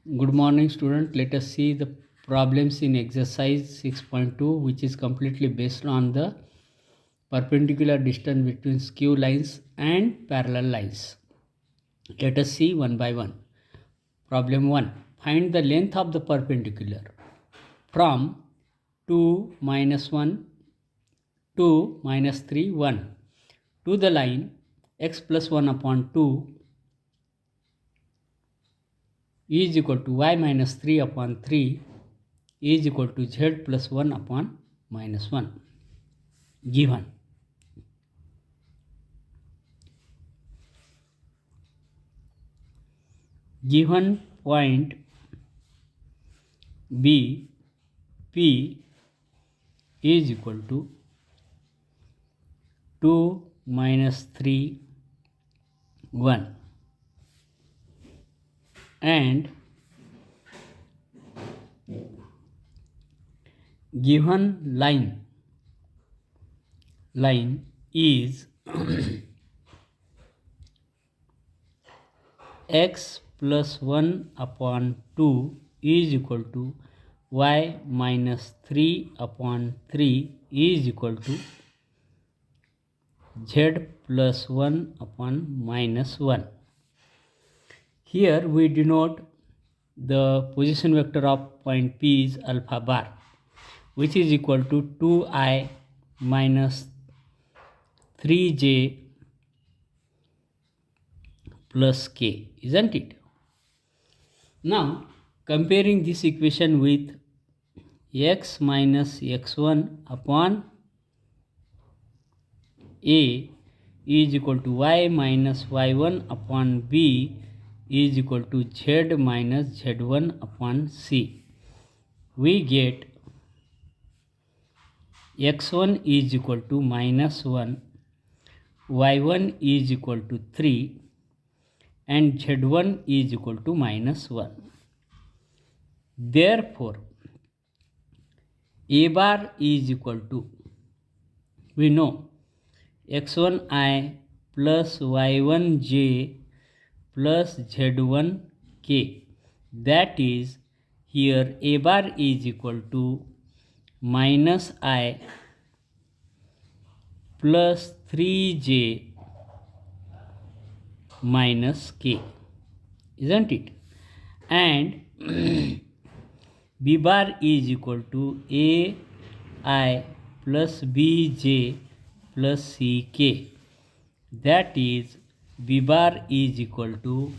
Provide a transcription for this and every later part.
Good morning, student. Let us see the problems in exercise 6.2, which is completely based on the perpendicular distance between skew lines and parallel lines. Let us see one by one. Problem 1. Find the length of the perpendicular from 2 minus 1 to minus 3 1 to the line x plus 1 upon 2 is equal to y minus 3 upon 3 is equal to z plus 1 upon minus 1. Given point B P is equal to 2 minus 3 1 and given line is x plus 1 upon 2 is equal to y minus 3 upon 3 is equal to z plus 1 upon minus 1. Here we denote the position vector of point P is alpha bar, which is equal to 2i minus 3j plus k, isn't it? Now, comparing this equation with x minus x1 upon a is equal to y minus y1 upon b is equal to z minus z1 upon c. We get x1 is equal to minus 1, y1 is equal to 3 and z1 is equal to minus 1. Therefore, a bar is equal to, we know, x1i plus y1j plus z1k. That is, here a bar is equal to minus I plus 3j minus k, isn't it? And b bar is equal to ai plus bj plus ck. That is, b bar is equal to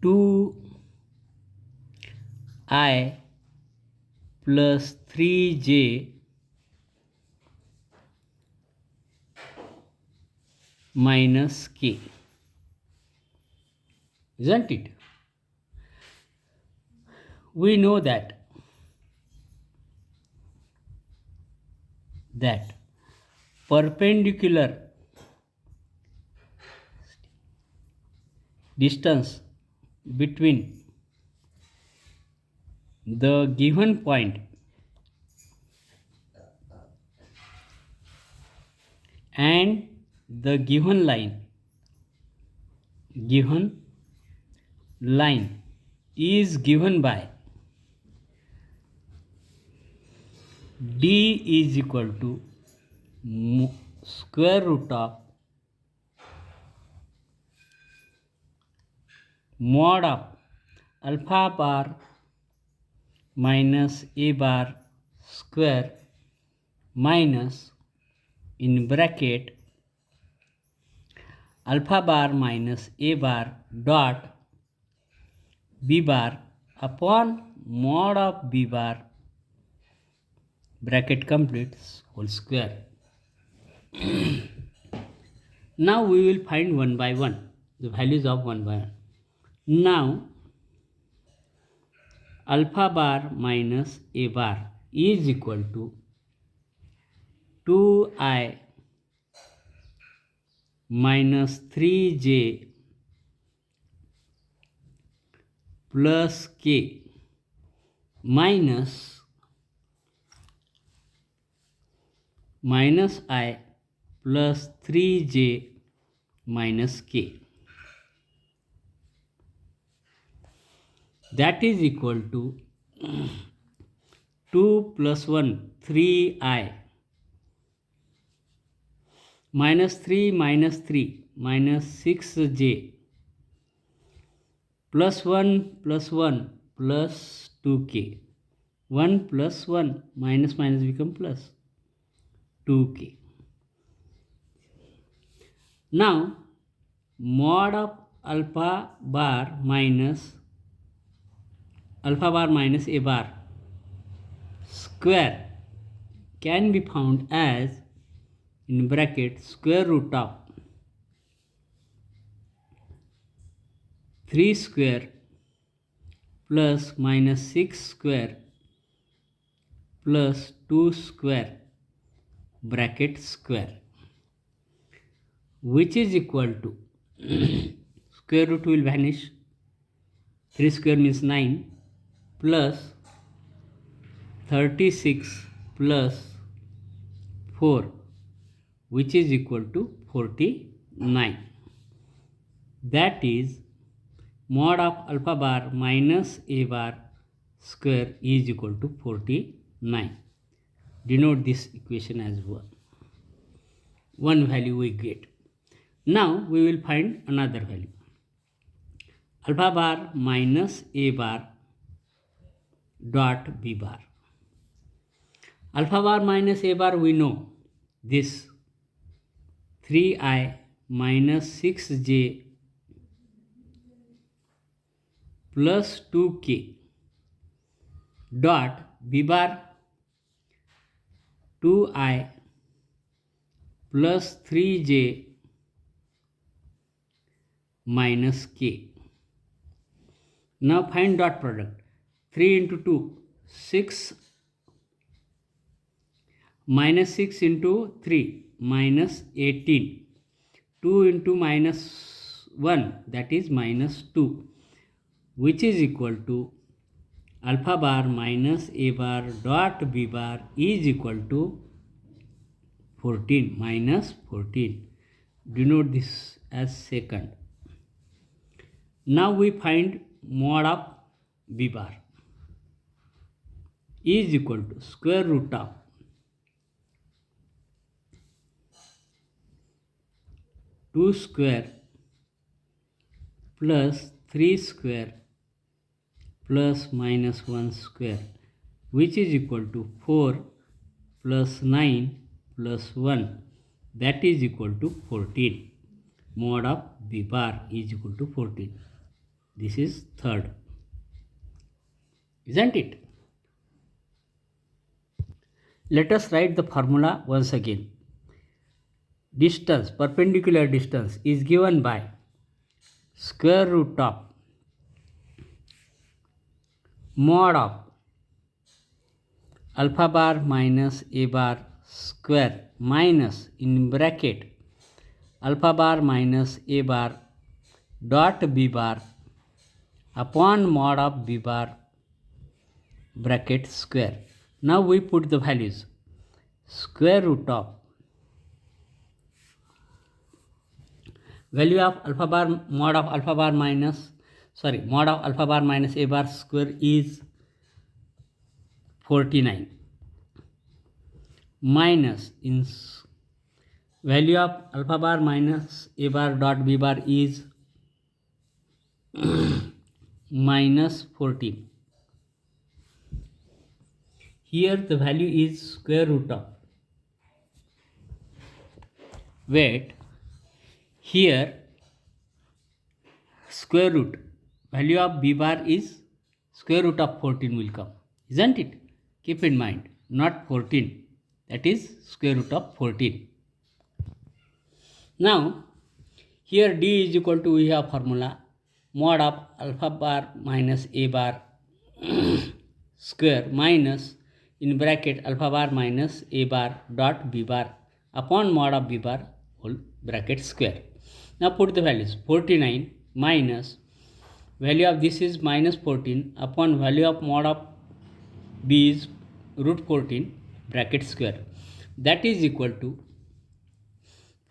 2i plus 3j minus k, isn't it? We know that perpendicular distance between the given point and the given line is given by d is equal to square root of mod of alpha bar minus a bar square minus, in bracket, alpha bar minus a bar dot b bar upon mod of b bar, bracket completes, whole square. Now we will find one by one the values of one by one. Now alpha bar minus a bar is equal to 2i minus 3j plus k minus I plus 3j minus k. that is equal to 2 plus 1 3i minus 3 minus 6j plus 1 plus 2k. 1 plus 1 minus become plus 2k. Now mod of alpha bar minus a bar square can be found as in bracket square root of 3 square plus minus 6 square plus 2 square bracket square, which is equal to square root will vanish, 3 square means 9 plus 36 plus 4, which is equal to 49. That is mod of alpha bar minus a bar square is equal to 49. Denote this equation as 1. One value we get. Now we will find another value. Alpha bar minus a bar dot b bar. Alpha bar minus a bar we know this 3i minus 6j plus 2k dot b bar 2i plus 3j minus k. Now find dot product. 3 into 2 6 minus 6 into 3 minus 18. 2 into minus 1 that is minus 2, which is equal to alpha bar minus a bar dot b bar is equal to 14 minus 14. Denote this as second. Now we find mod of b bar is equal to square root of 2 square plus 3 square plus minus 1 square, which is equal to 4 plus 9 plus 1, that is equal to 14. Mod of b bar is equal to 14. This is third. Isn't it? Let us write the formula once again. Distance, perpendicular distance is given by square root of mod of alpha bar minus a bar square minus in bracket alpha bar minus a bar dot b bar upon mod of b bar bracket square. Now we put the values. Square root of value of alpha bar mod of alpha bar minus a bar square is 49 minus in value of alpha bar minus a bar dot b bar is minus 14. Here the value is square root of, wait, here square root value of b bar is square root of 14 will come, isn't it? Keep in mind, not 14, that is square root of 14. Now here d is equal to, we have formula mod of alpha bar minus a bar square minus in bracket alpha bar minus a bar dot b bar upon mod of b bar whole bracket square. Now put the values. 49 minus value of this is minus 14 upon value of mod of b is root 14 bracket square, that is equal to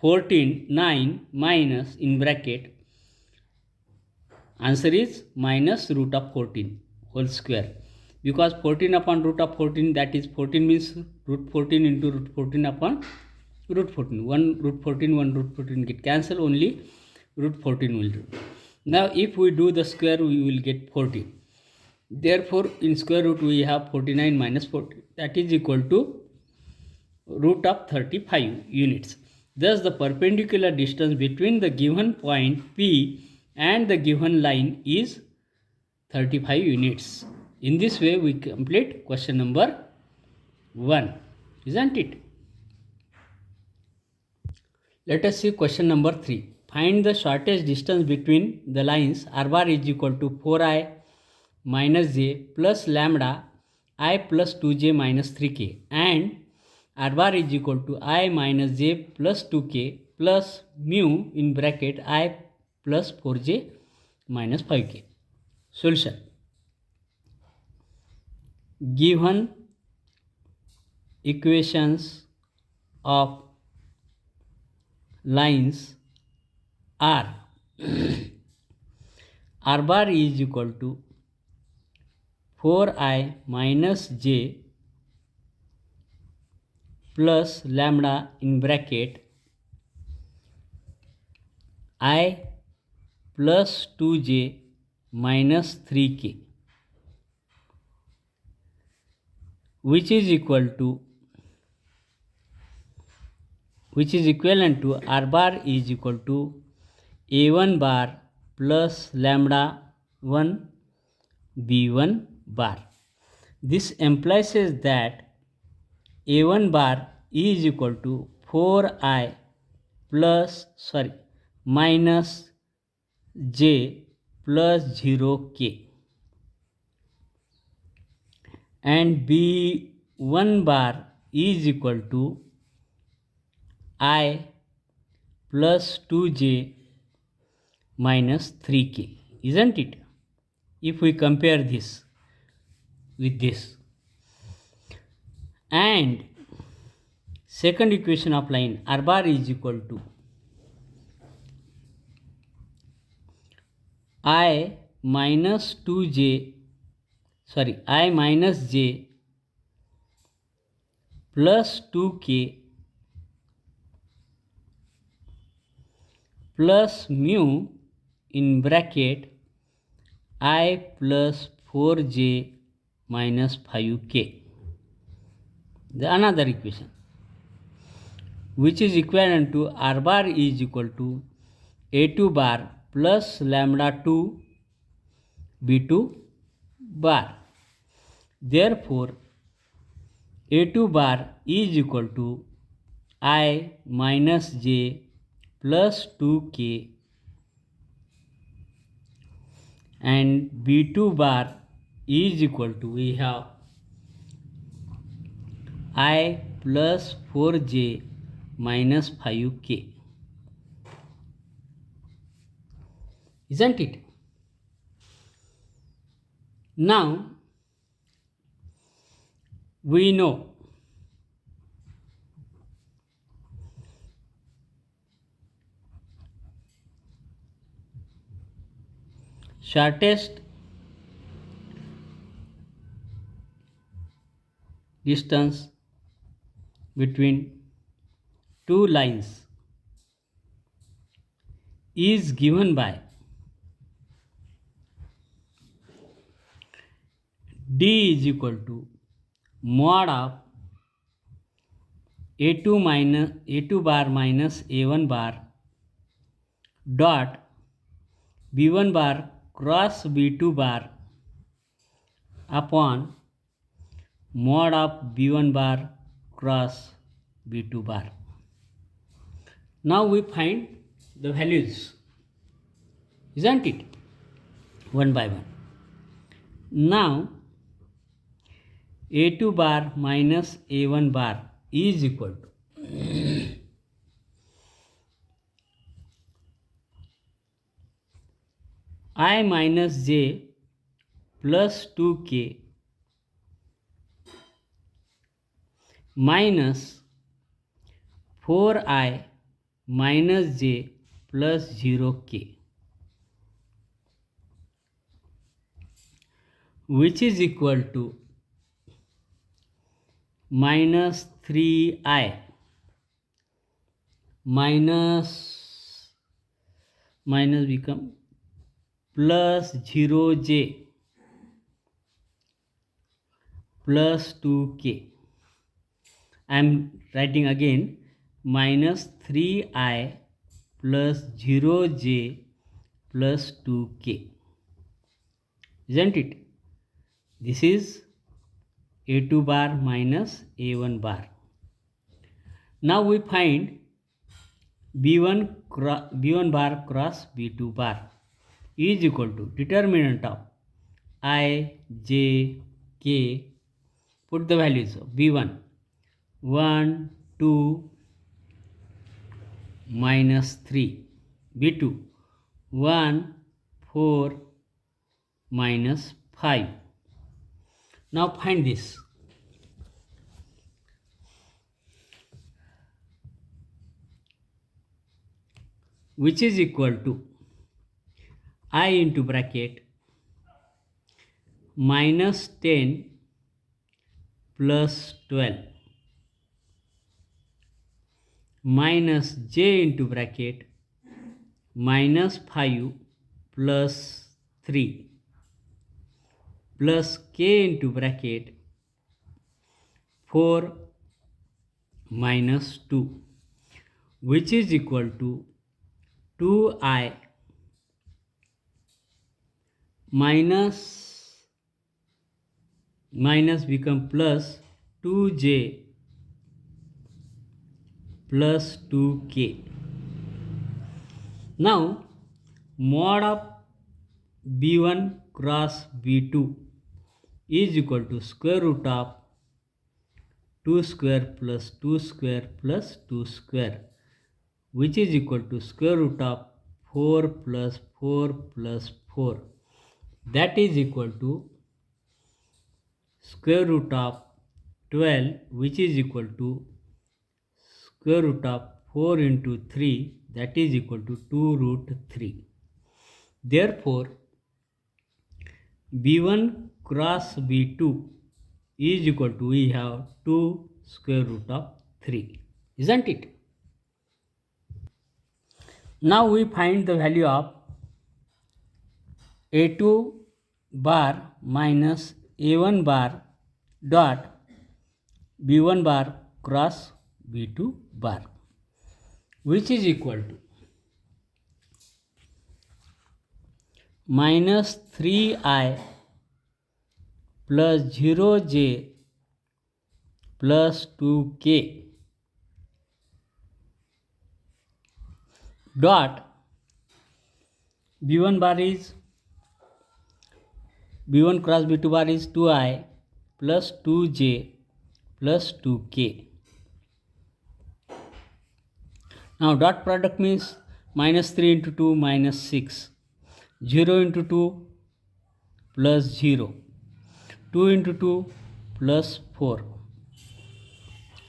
14 9 minus in bracket Answer is minus root of 14 whole square, because 14 upon root of 14, that is 14 means root 14 into root 14 upon root 14. 1 root 14, 1 root 14 get cancel, only root 14 will do. Now if we do the square, we will get 14. Therefore in square root we have 49 minus 40, that is equal to root of 35 units. Thus the perpendicular distance between the given point P and the given line is 35 units. In this way we complete question number 1, isn't it? Let us see question number 3. Find the shortest distance between the lines r bar is equal to 4i minus j plus lambda I plus 2j minus 3k and r bar is equal to I minus j plus 2k plus mu in bracket I plus 4j minus 5k. Solution. Given equations of lines are r bar is equal to 4i minus j plus lambda in bracket I plus 2j minus 3k, which is equivalent to r bar is equal to a1 bar plus lambda 1 b1 bar. This implies that a1 bar is equal to 4i minus j plus 0k and b1 bar is equal to I plus 2j minus 3k, isn't it? If we compare this with this, and second equation of line r bar is equal to I minus j plus 2k plus mu in bracket I plus 4j minus 5k. The another equation, which is equivalent to r bar is equal to a2 bar plus lambda 2 b2 bar. Therefore a2 bar is equal to I minus j plus 2k and b2 bar is equal to, we have I plus 4j minus 5k, isn't it? Now we know shortest distance between two lines is given by d is equal to mod of a2 bar minus a1 bar dot b1 bar cross b2 bar upon mod of b1 bar cross b2 bar. Now we find the values, isn't it? One by one. Now a2 bar minus a1 bar is equal to I minus j plus 2k minus 4i minus j plus 0k. which is equal to minus 3i minus become plus 0j plus 2k. I am writing again minus 3i plus 0j plus 2k. Isn't it? This is a2 bar minus a1 bar. Now we find b1 bar cross b2 bar is equal to determinant of I, j, k. Put the values of b1 1, 2 minus 3, b2 1, 4 minus 5. Now find this. Which is equal to I into bracket minus 10 plus 12 minus j into bracket minus 5 plus 3 plus k into bracket 4 minus 2, which is equal to 2i minus become plus 2j plus 2k. Now mod of b1 cross b2 is equal to square root of 2 square plus 2 square plus 2 square, which is equal to square root of 4 plus 4 plus 4. That is equal to square root of 12, which is equal to square root of 4 into 3, that is equal to 2 root 3. Therefore, b1 cross b2 is equal to, we have 2 square root of 3. Isn't it? Now we find the value of a2 bar minus a1 bar dot b1 bar cross b2 bar, which is equal to minus 3i plus 0j plus 2k dot b1 bar is b1 cross b2 bar is 2i plus 2j plus 2k. Now dot product means minus 3 into 2 minus 6, 0 into 2 plus 0, 2 into 2 plus 4,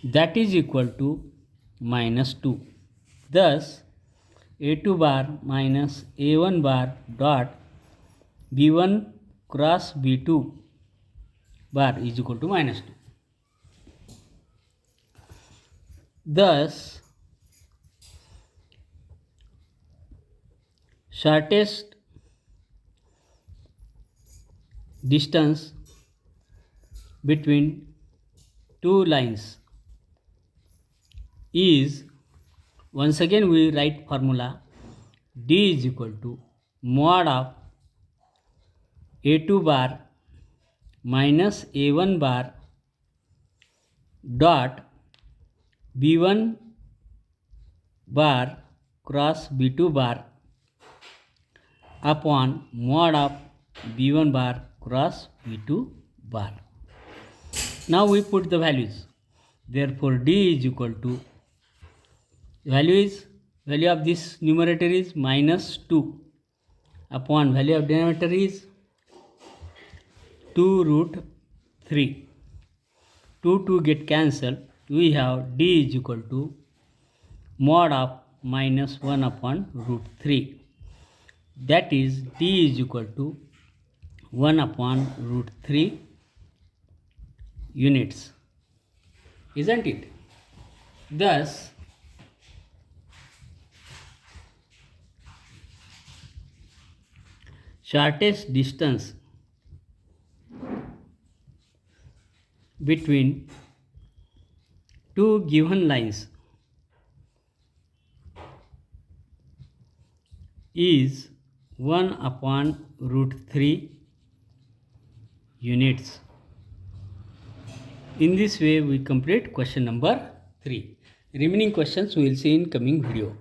that is equal to minus 2. Thus a2 bar minus a1 bar dot b1 cross b2 bar is equal to minus 2. Thus shortest distance between two lines is, once again we write formula, d is equal to mod of a2 bar minus a1 bar dot b1 bar cross b2 bar upon mod of b1 bar cross b2 bar. Now we put the values. Therefore d is equal to, value of this numerator is minus 2 upon value of denominator is 2 root 3. 2 get cancelled. We have d is equal to mod of minus 1 upon root 3. That is d is equal to 1 upon root 3 units, isn't it? Thus, shortest distance between two given lines is 1 upon root 3 units. In this way we complete question number 3. Remaining questions we will see in coming video.